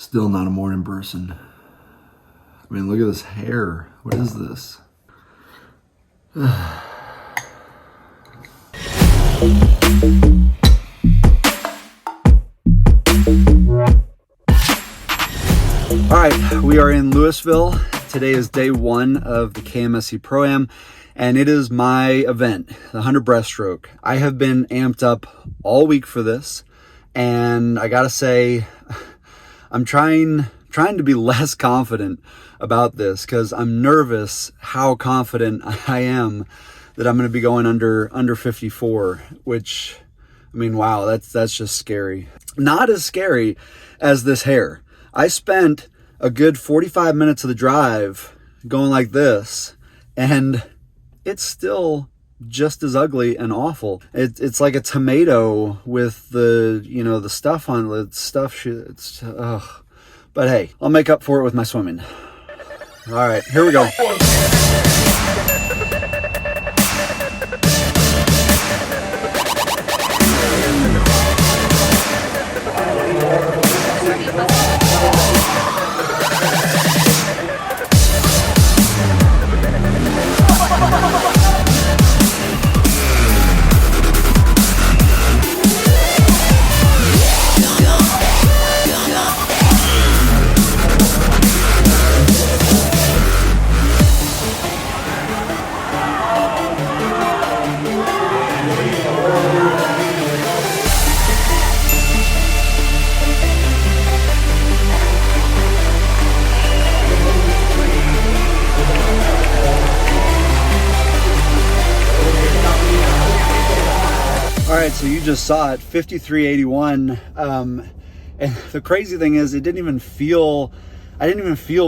Still not a morning person. I mean, look at this hair. What is this? All right, we are in Louisville. Today is day one of the KMSC PROAM, and it is my event, the 100 Breaststroke. I have been amped up all week for this, and I gotta say, I'm trying to be less confident about this because I'm nervous how confident I am that I'm going to be going under 54, which, I mean, wow, that's just scary. Not as scary as this hair. I spent a good 45 minutes of the drive going like this, and it's still just as ugly and awful. It's like a tomato with the, you know, the stuff on it. It's ugh. But hey, I'll make up for it with my swimming. All right, here we go. All right, so you just saw it, 53.81, and the crazy thing is I didn't even feel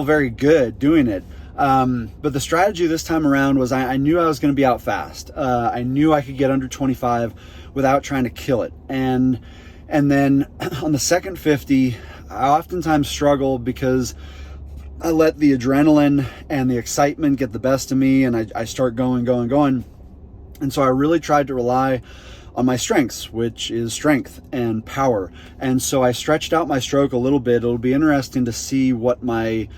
very good doing it. But the strategy this time around was I knew I was going to be out fast. I knew I could get under 25 without trying to kill it. And then on the second 50, I oftentimes struggle because I let the adrenaline and the excitement get the best of me, and I start going. And so I really tried to rely on my strengths, which is strength and power. And so I stretched out my stroke a little bit. It'll be interesting to see what my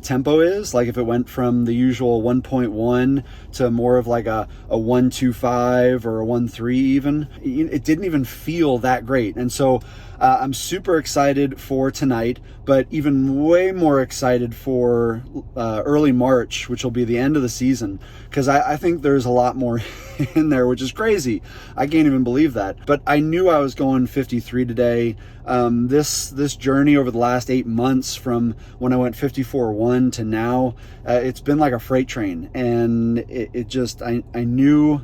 tempo is, like if it went from the usual 1.1 to more of like a 1.25 or a 1.3 even. It didn't even feel that great. And so I'm super excited for tonight, but even way more excited for early March, which will be the end of the season, because I think there's a lot more in there, which is crazy. I can't even believe that. But I knew I was going 53 today. This journey over the last 8 months from when I went 54.1 to now, it's been like a freight train, and I knew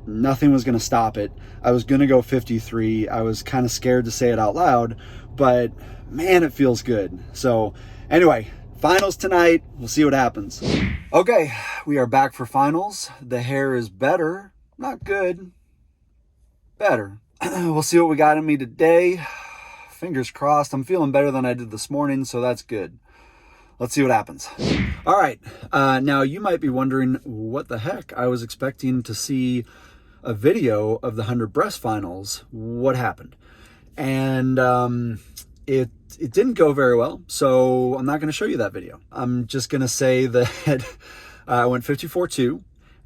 nothing was going to stop it. I was going to go 53. I was kind of scared to say it out loud, but man, it feels good. So anyway, finals tonight. We'll see what happens. Okay, we are back for finals. The hair is better. Not good. Better. We'll see what we got in me today. Fingers crossed. I'm feeling better than I did this morning, so that's good. Let's see what happens. All right. Now, you might be wondering, what the heck? I was expecting to see a video of the 100 breast finals. What happened? And it didn't go very well, so I'm not going to show you that video. I'm just going to say that I went 54.2,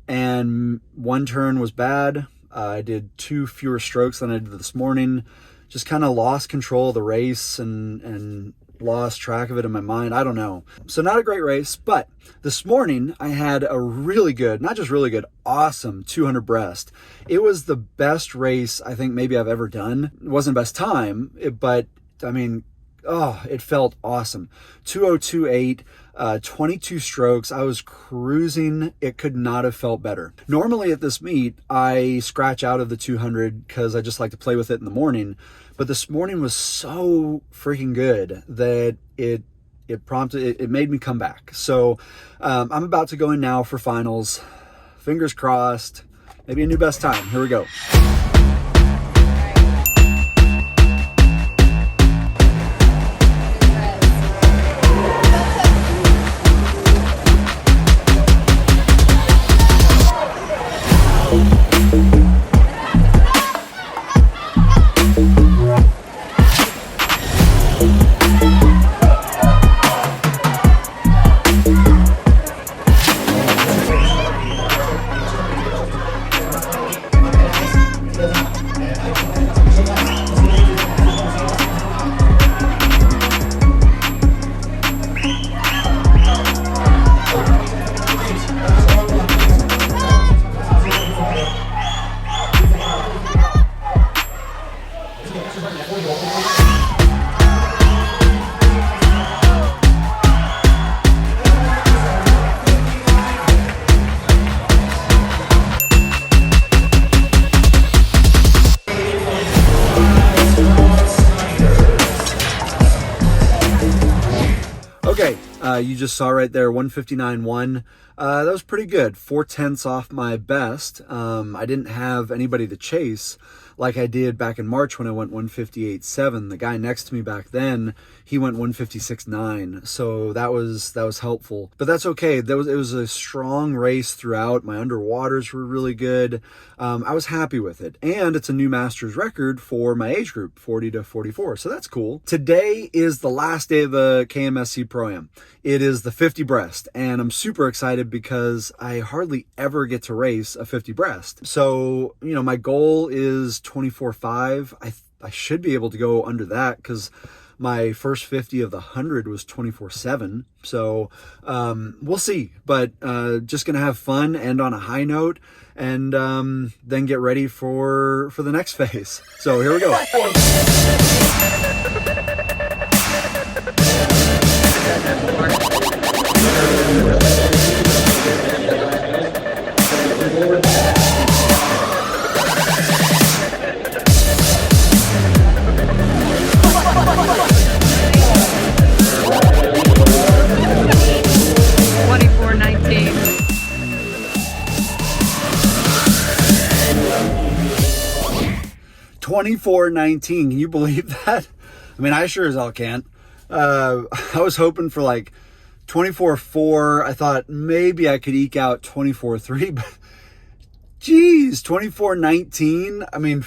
and one turn was bad. I did 2 fewer strokes than I did this morning. Just kind of lost control of the race and lost track of it in my mind. I don't know. So not a great race, but this morning I had a really good, not just really good, awesome 200 breast. It was the best race I think maybe I've ever done. It wasn't the best time, but I mean, oh, it felt awesome. 2:02.8, 22 strokes. I was cruising. It could not have felt better. Normally at this meet, I scratch out of the 200 because I just like to play with it in the morning. But this morning was so freaking good that it made me come back. So I'm about to go in now for finals. Fingers crossed. Maybe a new best time. Here we go. You just saw right there, 159.1. That was pretty good, 0.4 off my best. I didn't have anybody to chase like I did back in March when I went 158.7. The guy next to me back then, he went 156.9. So that was helpful, but that's okay. It was a strong race throughout. My underwaters were really good. I was happy with it. And it's a new master's record for my age group, 40 to 44. So that's cool. Today is the last day of the KMSC PROAM. It is the 50 breast, and I'm super excited because I hardly ever get to race a 50 breast. So, you know, my goal is 24.5. I should be able to go under that because my first 50 of the 100 was 24.7. So we'll see, but just gonna have fun, end on a high note, and then get ready for the next phase. So here we go. $24.19. Can you believe that? I mean, I sure as hell can't. I was hoping for like 24.4. I thought maybe I could eke out 24.3, but geez, 24.19. I mean,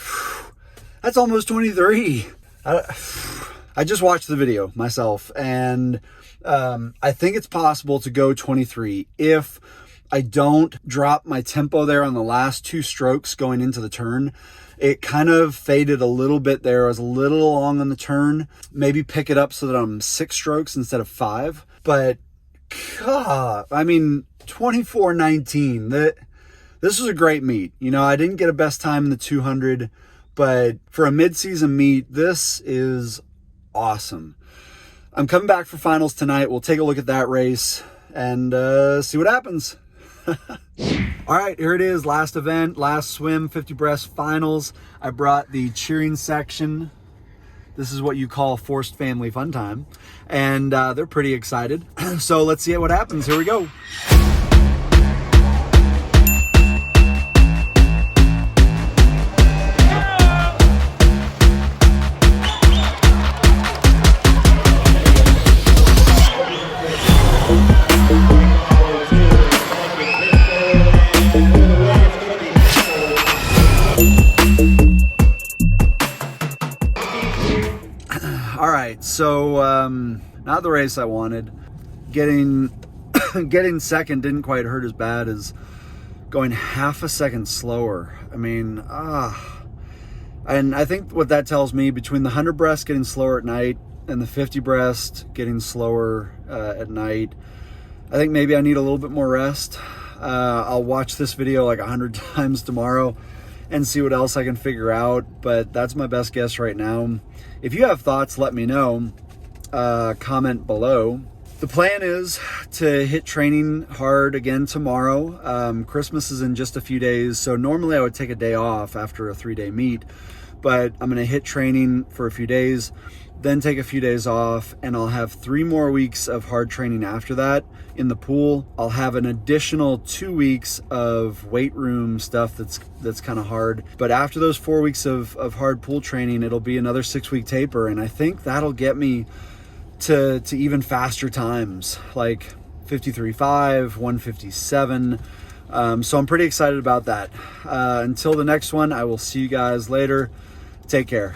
that's almost 23. I just watched the video myself, and I think it's possible to go 23 if I don't drop my tempo there on the last 2 strokes going into the turn. It kind of faded a little bit there. I was a little long on the turn. Maybe pick it up so that I'm 6 strokes instead of 5. But, God, I mean, 24.19. This was a great meet. You know, I didn't get a best time in the 200, but for a mid-season meet, this is awesome. I'm coming back for finals tonight. We'll take a look at that race and see what happens. All right, here it is, last event, last swim, 50 breast finals. I brought the cheering section. This is what you call forced family fun time, and they're pretty excited. So let's see what happens. Here we go. All right, so not the race I wanted. Getting second didn't quite hurt as bad as going half a second slower. I mean, and I think what that tells me, between the 100 breast getting slower at night and the 50 breast getting slower at night, I think maybe I need a little bit more rest. I'll watch this video like 100 times tomorrow and see what else I can figure out, but that's my best guess right now. If you have thoughts, let me know. Comment below. The plan is to hit training hard again tomorrow. Christmas is in just a few days, so normally I would take a day off after a 3-day meet, but I'm gonna hit training for a few days, then take a few days off, and I'll have 3 more weeks of hard training after that in the pool. I'll have an additional 2 weeks of weight room stuff that's kind of hard. But after those 4 weeks of hard pool training, it'll be another 6-week taper, and I think that'll get me to even faster times, like 53.5, 157. So I'm pretty excited about that. Until the next one, I will see you guys later. Take care.